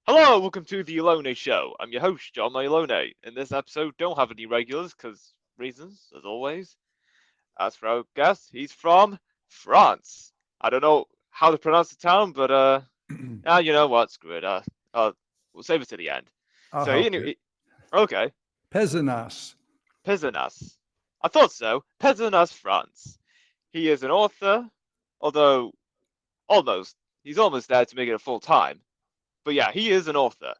Hello, welcome to the Alone Show. I'm your host, John Malone. In this episode, don't have any regulars because reasons, as always. As for our guest, he's from France. I don't know how to pronounce the town, but you know what? Screw it. We'll save it to the end. I'll So, help you. okay, Peasanasse. Pezenas. I thought so. Pezenas, France. He is an author, although almost. He's almost there to make it a full time. But yeah, he is an author.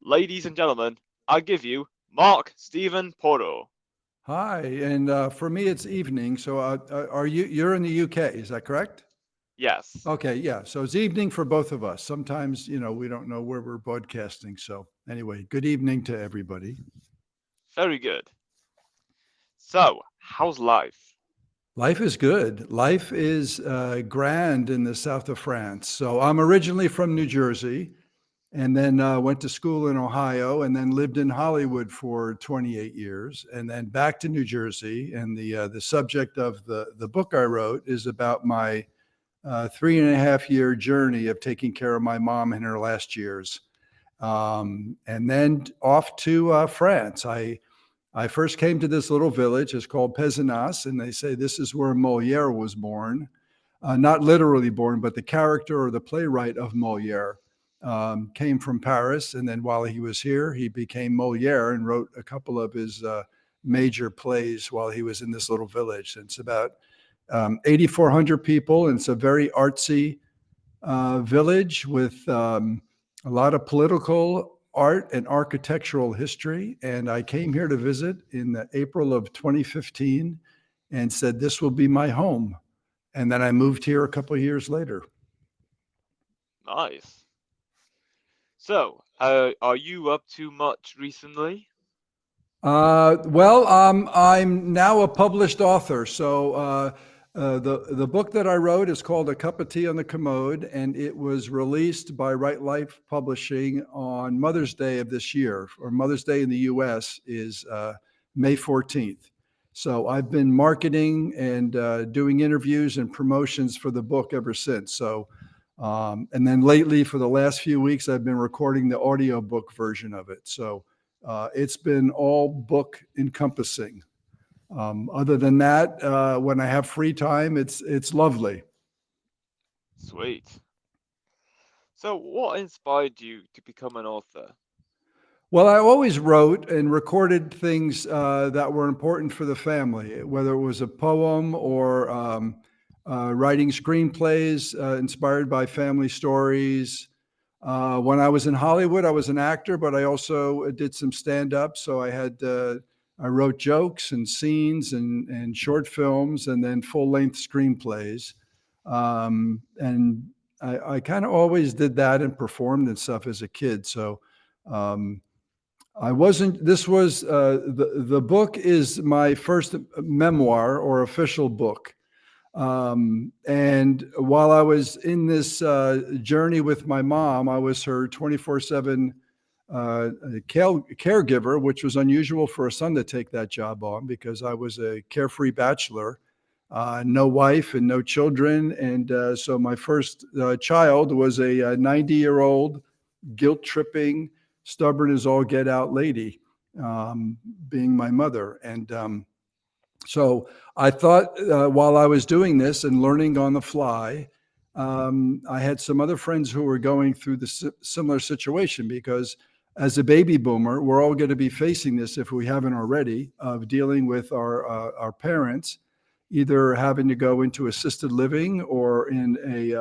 Ladies and gentlemen, I give you Mark Stephen Porto. Hi, and for me it's evening. So are you? You're in the UK, is that correct? Yes, Okay, yeah. So it's evening for both of us. Sometimes we don't know where we're broadcasting. So anyway, good evening to everybody. very good. So, how's life? Life is good. Life is grand in the south of France. So I'm originally from New Jersey, and then went to school in Ohio, and then lived in Hollywood for 28 years, and then back to New Jersey. And the subject of the book I wrote is about my 3.5 year journey of taking care of my mom in her last years, and then off to France. I first came to this little village. It's called Pezenas, and they say this is where Moliere was born. Not literally born, but the character or the playwright of Moliere came from Paris. And then while he was here, he became Moliere and wrote a couple of his major plays while he was in this little village. And it's about 8,400 people, and it's a very artsy village with a lot of political art and architectural history. And I came here to visit in April of 2015 and said, this will be my home. And then I moved here a couple of years later. Nice. So, are you up to much recently? I'm now a published author. So the book that I wrote is called A Cup of Tea on the Commode, and it was released by Right Life Publishing on Mother's Day of this year, or Mother's Day in the U.S. is May 14th. So I've been marketing and doing interviews and promotions for the book ever since. So, and then lately, for the last few weeks, I've been recording the audiobook version of it. So it's been all book encompassing. Other than that, when I have free time, it's lovely. Sweet. So, what inspired you to become an author? Well, I always wrote and recorded things that were important for the family, whether it was a poem or writing screenplays inspired by family stories. When I was in Hollywood, I was an actor, but I also did some stand-up. So I wrote jokes and scenes and short films, and then full-length screenplays. And I kind of always did that and performed and stuff as a kid. So I wasn't. This was the book is my first memoir or official book. And while I was in this journey with my mom, I was her 24/7 caregiver, which was unusual for a son to take that job on, because I was a carefree bachelor, no wife and no children. And so my first child was a 90-year-old, guilt-tripping, stubborn as all get out lady, being my mother. And so I thought while I was doing this and learning on the fly, I had some other friends who were going through the similar situation, because as a baby boomer, we're all going to be facing this, if we haven't already, of dealing with our parents, either having to go into assisted living or in a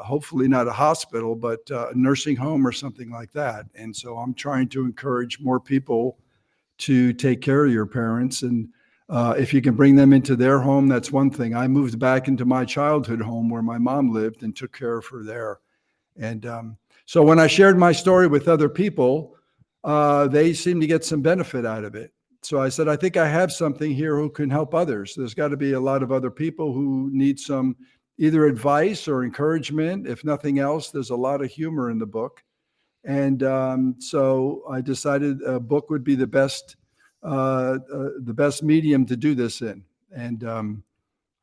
hopefully not a hospital, but a nursing home or something like that. And so I'm trying to encourage more people to take care of your parents. And if you can bring them into their home, that's one thing. I moved back into my childhood home where my mom lived and took care of her there. And so when I shared my story with other people, they seemed to get some benefit out of it. So I said, I think I have something here who can help others. There's got to be a lot of other people who need some either advice or encouragement. If nothing else, there's a lot of humor in the book. And so I decided a book would be the best medium to do this in. And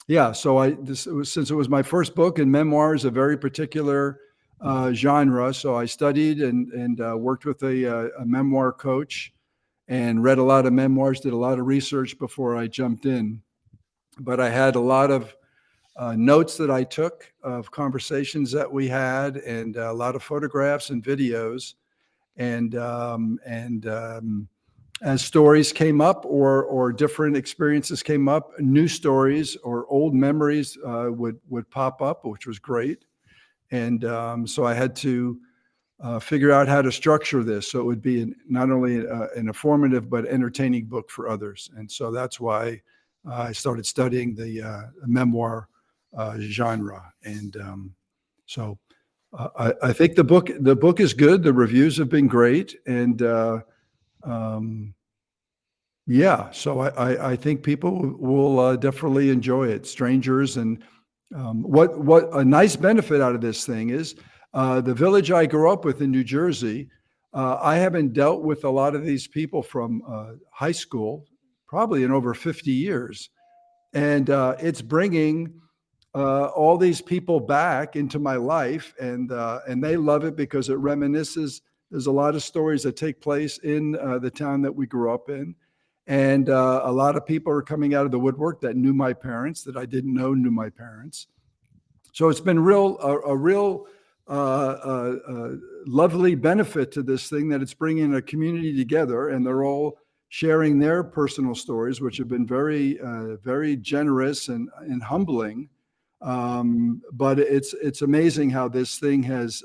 since it was my first book, and memoir is a very particular genre. So I studied and worked with a memoir coach and read a lot of memoirs, did a lot of research before I jumped in. But I had a lot of notes that I took of conversations that we had, and a lot of photographs and videos. And as stories came up or different experiences came up, new stories or old memories would pop up, which was great. And so I had to figure out how to structure this so it would be not only an informative but entertaining book for others. And so that's why I started studying the memoir genre. And so I think the book is good. The reviews have been great, and yeah, so I think people will definitely enjoy it. Strangers, and what a nice benefit out of this thing is the village I grew up with in New Jersey. I haven't dealt with a lot of these people from high school, probably in over 50 years, and it's bringing all these people back into my life, and they love it because it reminisces. There's a lot of stories that take place in the town that we grew up in, and a lot of people are coming out of the woodwork that knew my parents that I didn't know knew my parents. So it's been a real lovely benefit to this thing that it's bringing a community together, and they're all sharing their personal stories, which have been very generous and humbling. But it's amazing how this thing has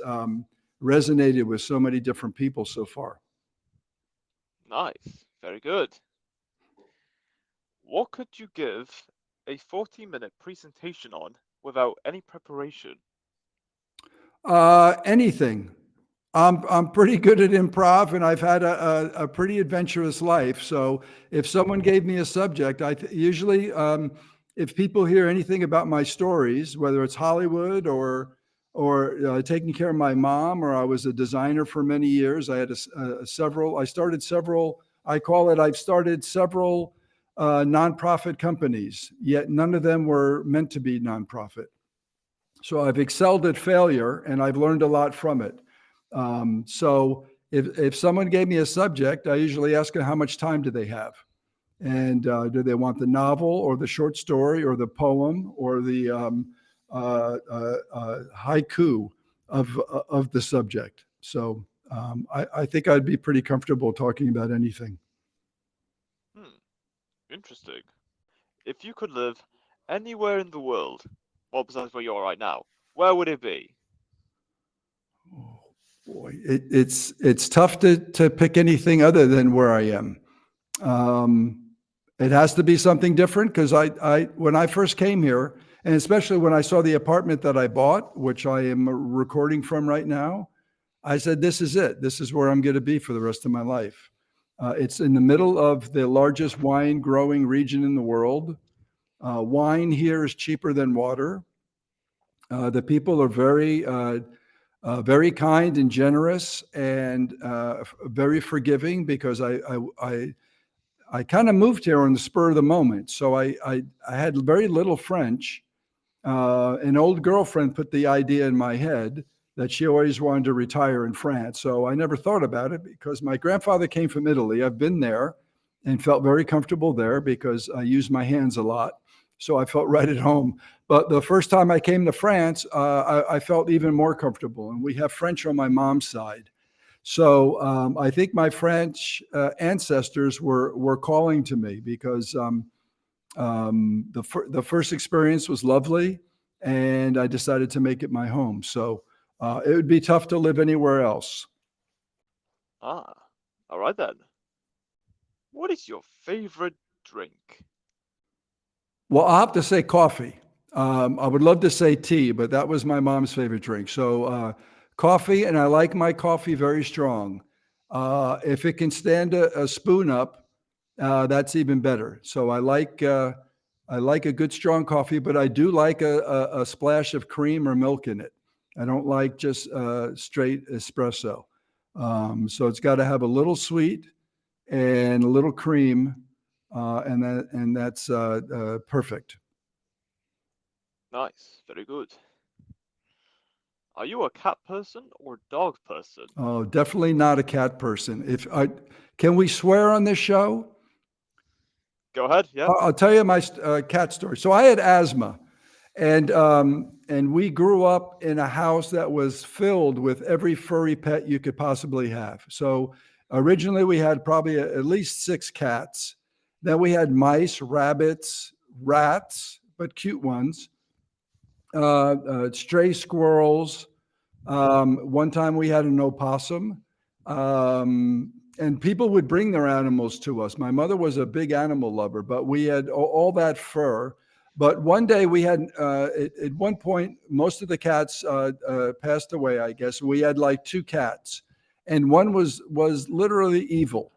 resonated with so many different people so far. Nice. Very good. What could you give a 40-minute presentation on without any preparation? Anything. I'm pretty good at improv, and I've had a pretty adventurous life. So if someone gave me a subject, usually if people hear anything about my stories, whether it's Hollywood or taking care of my mom, or I was a designer for many years. I had several. I started several. I call it. I've started several nonprofit companies, yet none of them were meant to be nonprofit. So I've excelled at failure, and I've learned a lot from it. So if someone gave me a subject, I usually ask them how much time do they have, and do they want the novel or the short story or the poem or the haiku of the subject. So I think I'd be pretty comfortable talking about anything. Interesting. If you could live anywhere in the world, well, besides where you are right now, where would it be? Oh, boy, it's tough to pick anything other than where I am. It has to be something different because I when I first came here, and especially when I saw the apartment that I bought, which I am recording from right now, I said, "This is it. This is where I'm going to be for the rest of my life." It's in the middle of the largest wine growing region in the world. Wine here is cheaper than water. The people are very kind and generous, and very forgiving because I kind of moved here on the spur of the moment. So I had very little French. An old girlfriend put the idea in my head that she always wanted to retire in France. So I never thought about it because my grandfather came from Italy. I've been there and felt very comfortable there because I use my hands a lot. So I felt right at home. But the first time I came to France, I felt even more comfortable. And we have French on my mom's side. So I think my French ancestors were calling to me because the first experience was lovely, and I decided to make it my home. So it would be tough to live anywhere else. Ah, all right then. What is your favorite drink? Well, I'll have to say coffee. I would love to say tea, but that was my mom's favorite drink. So coffee, and I like my coffee very strong. If it can stand a spoon up, that's even better. So I like a good strong coffee, but I do like a splash of cream or milk in it. I don't like just straight espresso. So it's got to have a little sweet and a little cream, and that's perfect. Nice, very good. Are you a cat person or dog person? Oh, definitely not a cat person. If I can we swear on this show? Go ahead. Yeah. I'll tell you my cat story. So I had asthma, and we grew up in a house that was filled with every furry pet you could possibly have. So originally we had probably at least 6 cats. Then we had mice, rabbits, rats, but cute ones, stray squirrels. One time we had an opossum. And people would bring their animals to us. My mother was a big animal lover, but we had all that fur. But one day we had, at one point, most of the cats passed away, I guess. We had like 2 cats, and one was literally evil.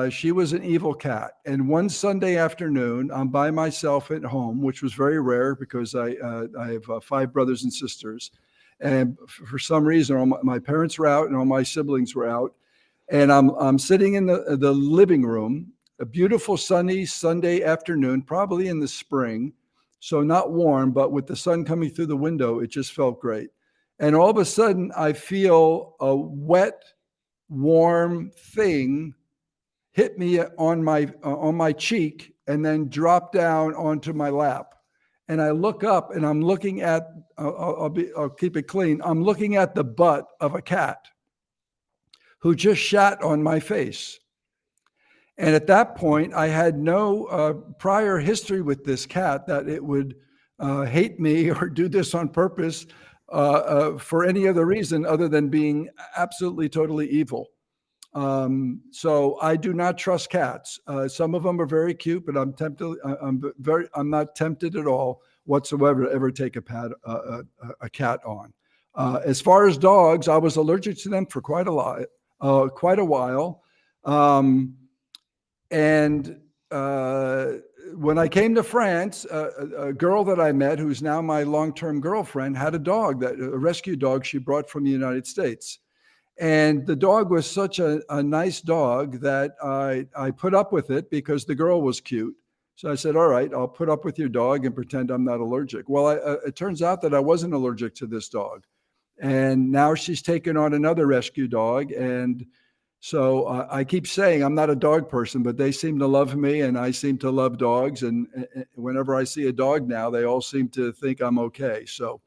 She was an evil cat. And one Sunday afternoon, I'm by myself at home, which was very rare because I have 5 brothers and sisters. And for some reason, my parents were out and all my siblings were out. And I'm sitting in the living room, a beautiful sunny Sunday afternoon, probably in the spring. So not warm, but with the sun coming through the window, it just felt great. And all of a sudden, I feel a wet, warm thing hit me on my cheek and then drop down onto my lap. And I look up and I'm looking at, I'll keep it clean. I'm looking at the butt of a cat who just shat on my face. And at that point, I had no prior history with this cat that it would hate me or do this on purpose for any other reason other than being absolutely, totally evil. So I do not trust cats. Some of them are very cute, but I'm tempted. I'm not tempted at all whatsoever to ever take a cat on. As far as dogs, I was allergic to them for quite a while. And when I came to France, a girl that I met, who's now my long-term girlfriend, had a rescue dog she brought from the United States. And the dog was such a nice dog that I put up with it because the girl was cute. So I said, all right, I'll put up with your dog and pretend I'm not allergic. Well, it turns out that I wasn't allergic to this dog. And now she's taken on another rescue dog. And so I keep saying I'm not a dog person, but they seem to love me and I seem to love dogs. And whenever I see a dog now, they all seem to think I'm okay. So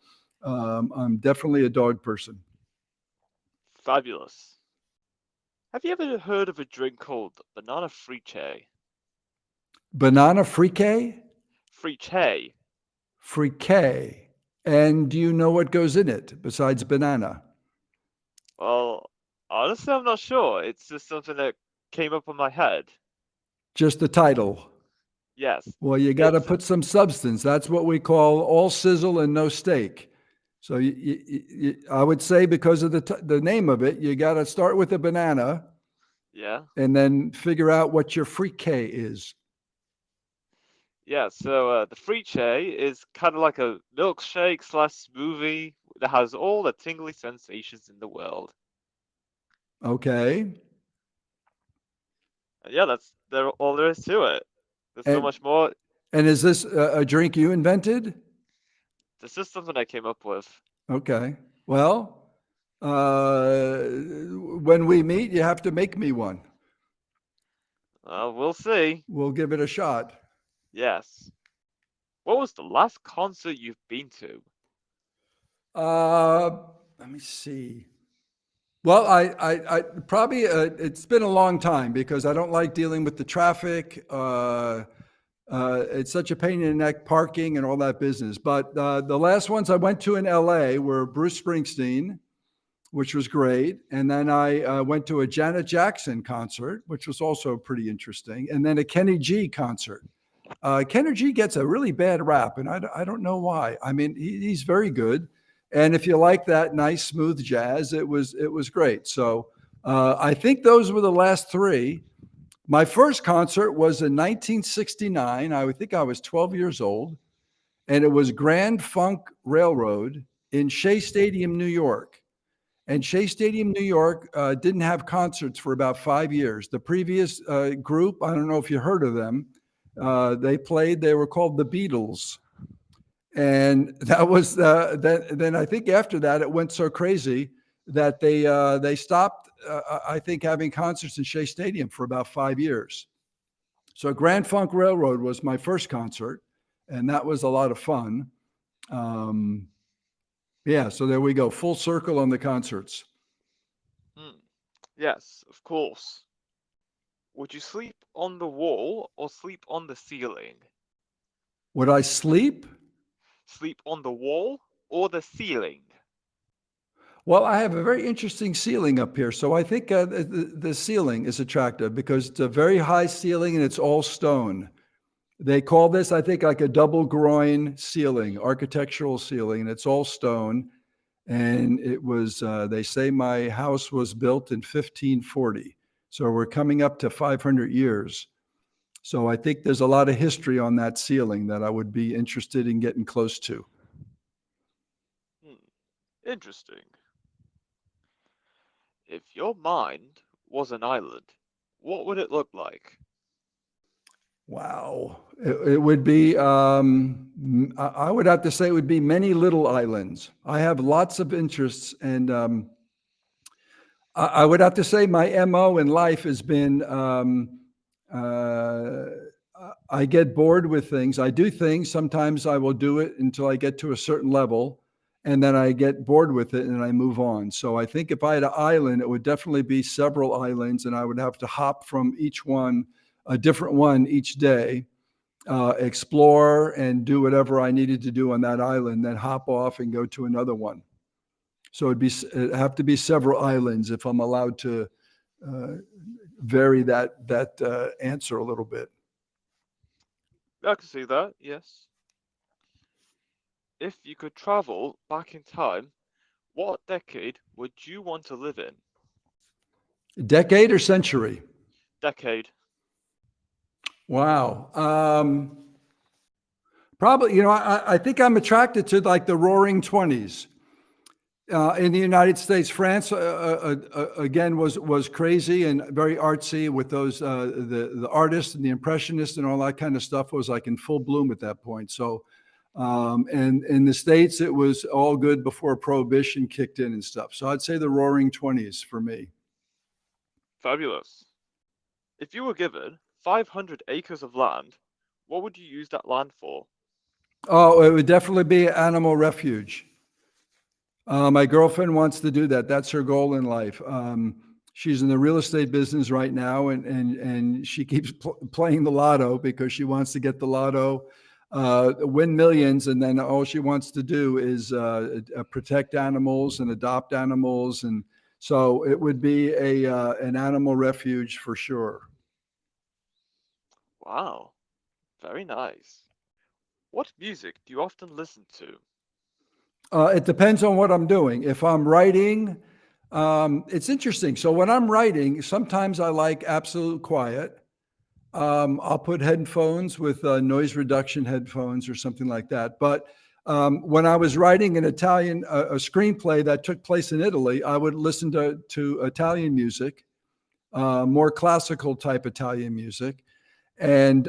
I'm definitely a dog person. Fabulous. Have you ever heard of a drink called banana friche? Banana frique? Friche. Frique. And do you know what goes in it besides banana? Well, honestly, I'm not sure. It's just something that came up on my head. Just the title. Yes, Well, you got to it's put some substance. That's what we call all sizzle and no steak. So I would say because of the name of it, you got to start with a banana yeah, and then figure out what your frique is. yeah. So the friche is kind of like a milkshake slash smoothie that has all the tingly sensations in the world. Okay. And yeah, that's all there is to it. There's so And much more. and is this a drink you invented? This is something I came up with. Okay. Well, when we meet, you have to make me one. We'll see. We'll give it a shot. Yes. What was the last concert you've been to? Uh, Let me see. Well, I probably it's been a long time because I don't like dealing with the traffic. It's such a pain in the neck, parking and all that business. But the last ones I went to in LA were Bruce Springsteen, which was great. And then I went to a Janet Jackson concert, which was also pretty interesting. And then a Kenny G concert. Kenny G gets a really bad rap, and I don't know why. I mean, he's very good. And if you like that nice, smooth jazz, it was great. So I think those were the last 3. My first concert was in 1969. I think I was 12 years old, and it was Grand Funk Railroad in Shea Stadium, New York. And Shea Stadium, New York didn't have concerts for about 5 years. The previous group, I don't know if you heard of them, they were called the Beatles. And that was then I think after that it went so crazy that they stopped I think having concerts in Shea Stadium for about 5 years. So Grand Funk Railroad was my first concert, and that was a lot of fun. Um, yeah, so there we go, full circle on the concerts. Hmm. Yes, of course. Would you sleep on the wall or sleep on the ceiling? Would I sleep? Sleep on the wall or the ceiling? Well, I have a very interesting ceiling up here. So I think the ceiling is attractive because it's a very high ceiling and it's all stone. They call this, I think, like a double groin ceiling, architectural ceiling, and it's all stone. And it was, they say my house was built in 1540. So we're coming up to 500 years. So I think there's a lot of history on that ceiling that I would be interested in getting close to. Hmm. Interesting. If your mind was an island, what would it look like? Wow. It would be, I would have to say it would be many little islands. I have lots of interests, and I would have to say my MO in life has been uh, I get bored with things. I do things. Sometimes I will do it until I get to a certain level, and then I get bored with it and I move on. So I think if I had an island, it would definitely be several islands, and I would have to hop from each one, a different one each day, explore and do whatever I needed to do on that island, then hop off and go to another one. So it'd have to be several islands if I'm allowed to uh, vary that answer a little bit. I can see that, yes. If you could travel back in time, what decade would you want to live in? Decade or century? Decade. Wow. Probably, I think I'm attracted to like the Roaring Twenties. In the United States, France again was crazy and very artsy with those the artists and the impressionists and all that kind of stuff was like in full bloom at that point. So, and in the States, it was all good before Prohibition kicked in and stuff. So I'd say the Roaring Twenties for me. Fabulous. If you were given 500 acres of land, what would you use that land for? Oh, it would definitely be animal refuge. My girlfriend wants to do that. That's her goal in life. She's in the real estate business right now, and she keeps playing the lotto because she wants to get the lotto, win millions, and then all she wants to do is protect animals and adopt animals, and so it would be an animal refuge for sure. Wow, very nice. What music do you often listen to? It depends on what I'm doing. If I'm writing, it's interesting. So when I'm writing, sometimes I like absolute quiet. I'll put headphones with noise reduction headphones or something like that. But when I was writing an Italian a screenplay that took place in Italy, I would listen to Italian music, more classical type Italian music, and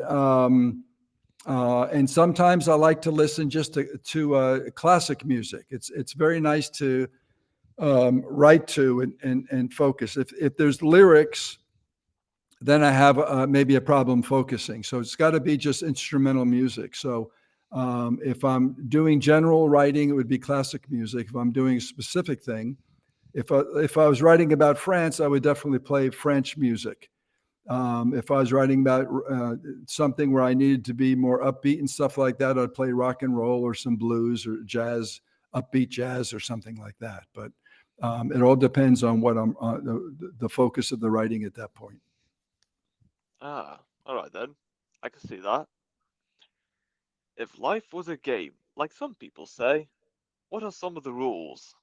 sometimes I like to listen just to classic music. It's very nice to write to and focus. If there's lyrics, then I have maybe a problem focusing. So it's got to be just instrumental music. So if I'm doing general writing, it would be classic music. If I'm doing a specific thing, if I was writing about France, I would definitely play French music. If I was writing about something where I needed to be more upbeat and stuff like that, I'd play rock and roll or some blues or jazz, upbeat jazz or something like that. But it all depends on what I'm the focus of the writing at that point. Ah, alright then. I can see that. If life was a game, like some people say, what are some of the rules?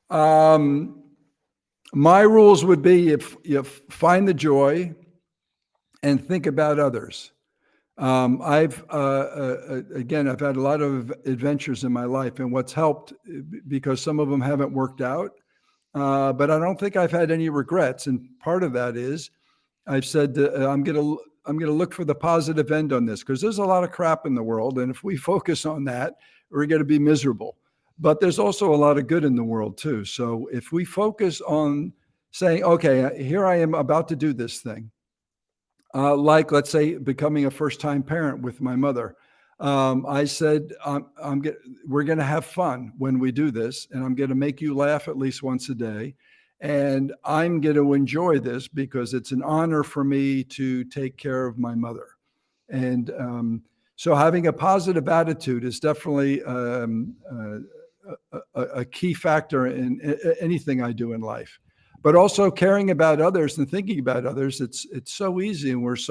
Um, my rules would be if you find the joy and think about others. Again, I've had a lot of adventures in my life, and what's helped because some of them haven't worked out, but I don't think I've had any regrets. And part of that is I've said that I'm going to look for the positive end on this because there's a lot of crap in the world. And if we focus on that, we're going to be miserable. But there's also a lot of good in the world too. So if we focus on saying, okay, here I am about to do this thing, like let's say becoming a first-time parent with my mother. I said, we're going to have fun when we do this, and I'm going to make you laugh at least once a day. And I'm going to enjoy this because it's an honor for me to take care of my mother. And so having a positive attitude is definitely a key factor in anything I do in life. But also caring about others and thinking about others, it's so easy, and it's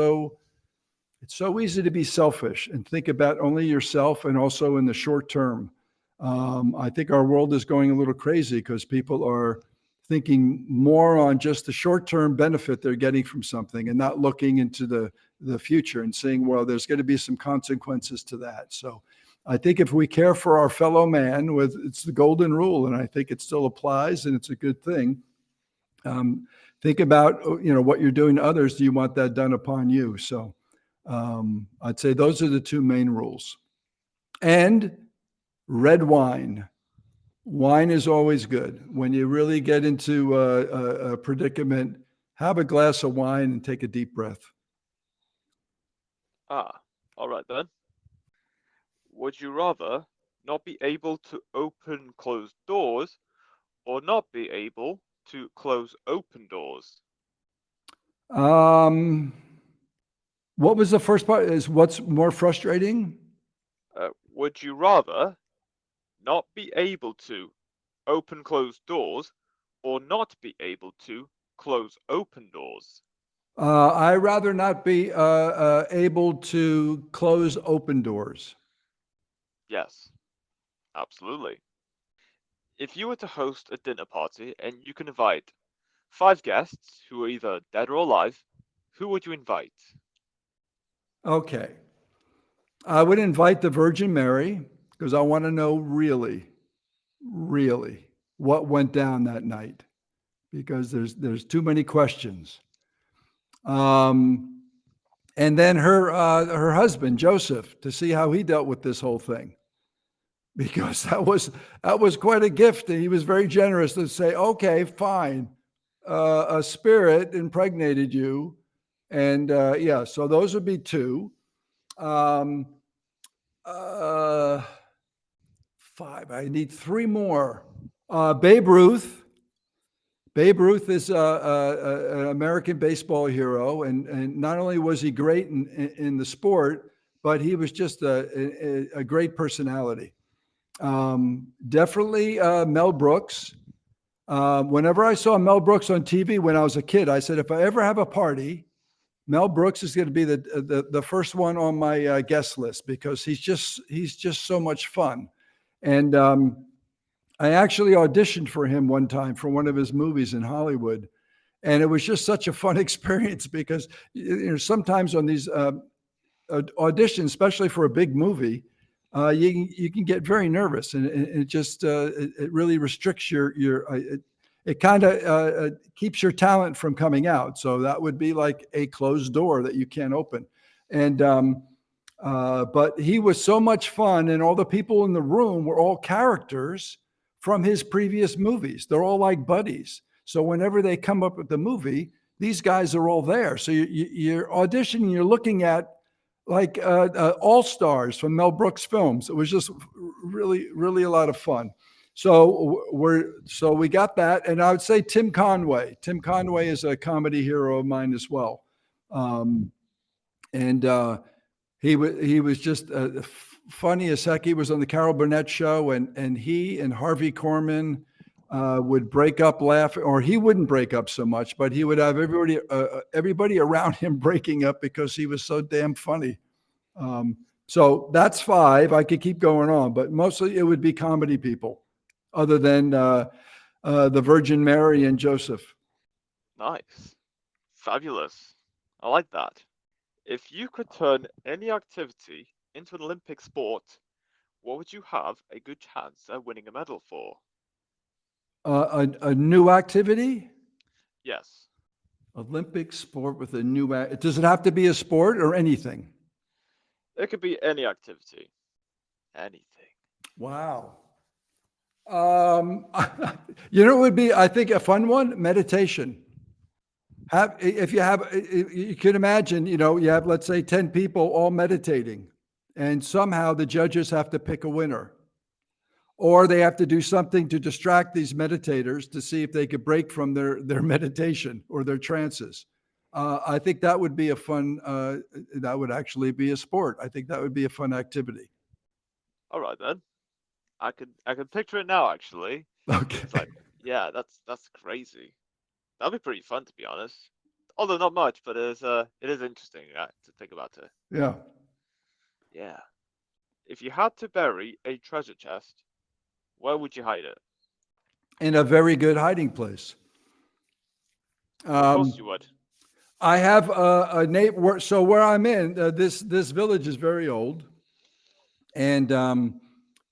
so easy to be selfish and think about only yourself and also in the short term. I think our world is going a little crazy because people are thinking more on just the short-term benefit they're getting from something and not looking into the future and saying, well, there's going to be some consequences to that. So I think if we care for our fellow man, it's the golden rule, and I think it still applies, and it's a good thing. Think about, what you're doing to others. Do you want that done upon you? So I'd say those are the two main rules. And red wine. Wine is always good. When you really get into a predicament, have a glass of wine and take a deep breath. Ah, all right then. Would you rather not be able to open closed doors or not be able to close open doors? Um, what was the first part? Is what's more frustrating? Would you rather not be able to open closed doors or not be able to close open doors? I rather not be able to close open doors. Yes, absolutely. If you were to host a dinner party and you can invite five guests who are either dead or alive, who would you invite? Okay. I would invite the Virgin Mary because I want to know really, really what went down that night because there's too many questions. Um, and then her husband Joseph to see how he dealt with this whole thing because that was quite a gift, and he was very generous to say, okay, fine, a spirit impregnated you, and yeah, so those would be two. Um, uh, Five. I need three more. Babe Ruth. Babe Ruth is an American baseball hero, and not only was he great in the sport, but he was just a great personality. Definitely Mel Brooks. Whenever I saw Mel Brooks on TV when I was a kid, I said, if I ever have a party, Mel Brooks is going to be the first one on my guest list because he's just so much fun. And I actually auditioned for him one time for one of his movies in Hollywood. And it was just such a fun experience because sometimes on these auditions, especially for a big movie, you can get very nervous, and it just it really restricts it kind of keeps your talent from coming out. So that would be like a closed door that you can't open. And but he was so much fun, and all the people in the room were all characters from his previous movies. They're all like buddies. So whenever they come up with the movie, these guys are all there. So you're auditioning, you're looking at like all stars from Mel Brooks films. It was just really, really a lot of fun. So we got that, and I would say Tim Conway. Tim Conway is a comedy hero of mine as well, and he was just funny as heck. He was on the Carol Burnett show, and he and Harvey Korman would break up laughing, or he wouldn't break up so much, but he would have everybody around him breaking up because he was so damn funny. So that's five. I could keep going on, but mostly it would be comedy people, other than the Virgin Mary and Joseph. Nice. Fabulous. I like that. If you could turn any activity into an Olympic sport, what would you have a good chance at winning a medal for? A new activity? Yes. Olympic sport with a new. Does it have to be a sport or anything? It could be any activity. Anything. Wow. Um, you know, it would be, I think, a fun one, meditation. If you have, you can imagine, you know, you have, let's say, 10 people all meditating, and somehow the judges have to pick a winner, or they have to do something to distract these meditators to see if they could break from their meditation or their trances. I think that would be a fun, that would actually be a sport. I think that would be a fun activity. All right then. I could picture it now actually. It's Okay. like, yeah, that's crazy. That'd be pretty fun to be honest. Although not much, but it is interesting to think about it. Yeah. Yeah. If you had to bury a treasure chest, where would you hide it? In a very good hiding place. Of course Um, you would. I have a neighbor. So where I'm in, this village is very old, and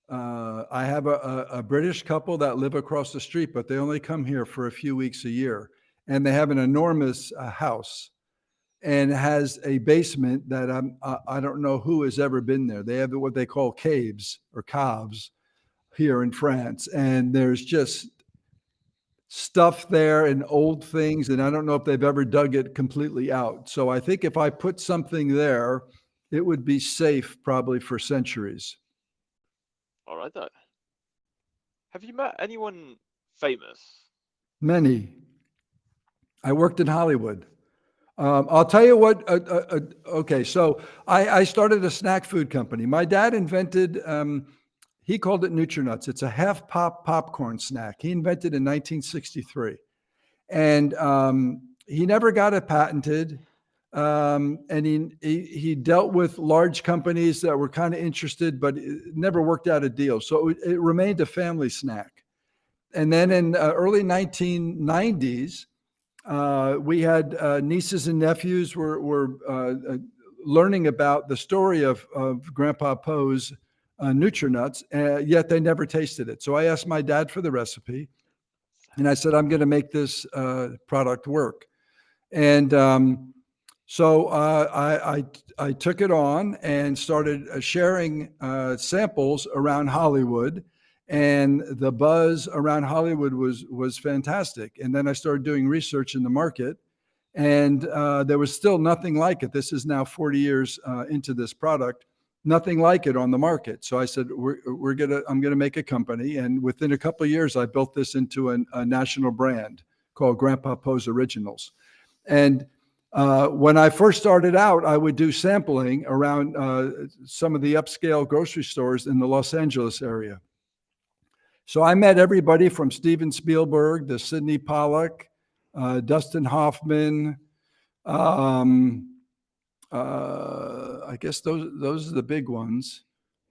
I have a British couple that live across the street, but they only come here for a few weeks a year, and they have an enormous house, and has a basement that I don't know who has ever been there. They have what they call caves or caves here in France, and there's just stuff there and old things, and I don't know if they've ever dug it completely out. So I think if I put something there, it would be safe probably for centuries. All right then. Have you met anyone famous? Many. I worked in Hollywood. I'll tell you what. Okay, so I started a snack food company. My dad invented. He called it Nutrinuts. It's a half pop popcorn snack. He invented in 1963, and he never got it patented. And he dealt with large companies that were kind of interested, but it never worked out a deal. So it remained a family snack. And then in early 1990s, we had nieces and nephews were learning about the story of Grandpa Poe's Nutrinuts, yet they never tasted it. So I asked my dad for the recipe, and I said, I'm going to make this product work. And so I took it on and started sharing samples around Hollywood, and the buzz around Hollywood was fantastic. And then I started doing research in the market, and there was still nothing like it. This is now 40 years into this product, nothing like it on the market. So I said, I'm gonna make a company, and within a couple of years, I built this into a national brand called Grandpa Poe's Originals. And when I first started out, I would do sampling around some of the upscale grocery stores in the Los Angeles area. So I met everybody from Steven Spielberg to Sidney Pollack, Dustin Hoffman. I guess those are the big ones.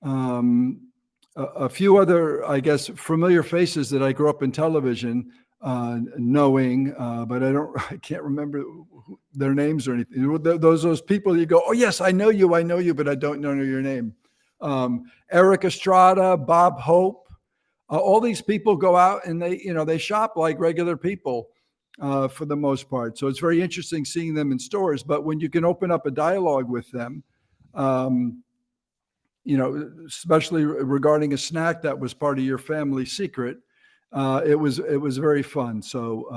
A few other, I guess, familiar faces that I grew up in television knowing, but I can't remember their names or anything. Those people you go, oh yes, I know you, but I don't know your name. Eric Estrada, Bob Hope, all these people go out and they shop like regular people for the most part. So it's very interesting seeing them in stores. But when you can open up a dialogue with them, especially regarding a snack that was part of your family secret, it was very fun. So,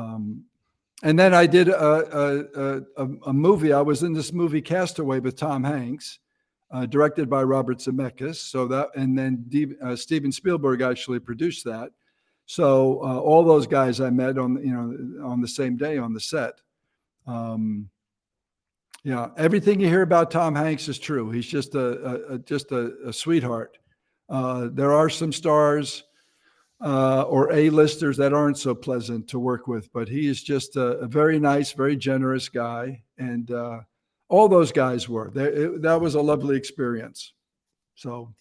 and then I did a movie. I was in this movie Castaway with Tom Hanks, directed by Robert Zemeckis. So that, and then Steven Spielberg actually produced that. So all those guys I met on the same day on the set. Yeah, everything you hear about Tom Hanks is true. He's just a sweetheart. There are some stars or A-listers that aren't so pleasant to work with, but he is just a very nice, very generous guy, and all those guys were. That was a lovely experience. So,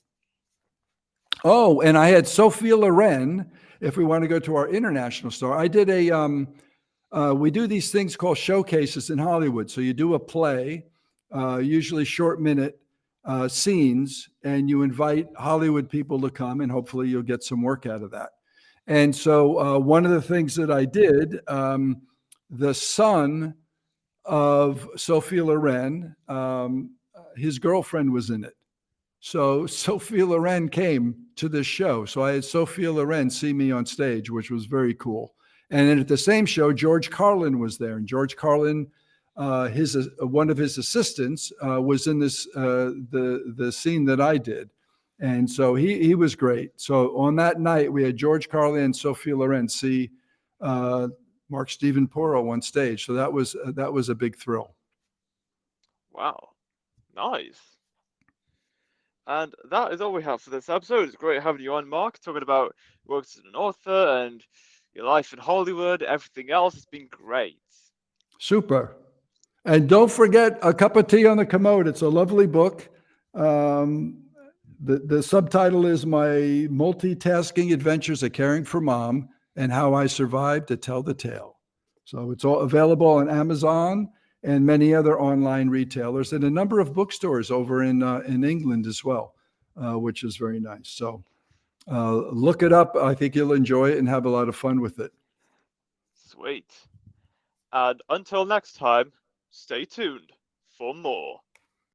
oh, and I had Sophia Loren. If we want to go to our international star, I did we do these things called showcases in Hollywood. So you do a play, usually short minute scenes, and you invite Hollywood people to come, and hopefully you'll get some work out of that. And so one of the things that I did, the son of Sophie Loren. His girlfriend was in it. So Sophie Loren came to this show. So I had Sophie Loren see me on stage, which was very cool. And then at the same show, George Carlin was there. And George Carlin, his one of his assistants, was in this the scene that I did. And so he was great. So on that night, we had George Carlin and Sophie Loren see Mark Stephen Porro on stage. So that was a big thrill. Wow, nice. And that is all we have for this episode. It's great having you on, Mark, talking about your work as an author and your life in Hollywood, everything else. It's been great. Super. And don't forget A Cup of Tea on the Commode. It's a lovely book. The subtitle is My Multitasking Adventures of Caring for Mom and How I Survived to Tell the Tale. So it's all available on Amazon and many other online retailers and a number of bookstores over in England as well, which is very nice. So look it up. I think you'll enjoy it and have a lot of fun with it. Sweet. And until next time, stay tuned for more.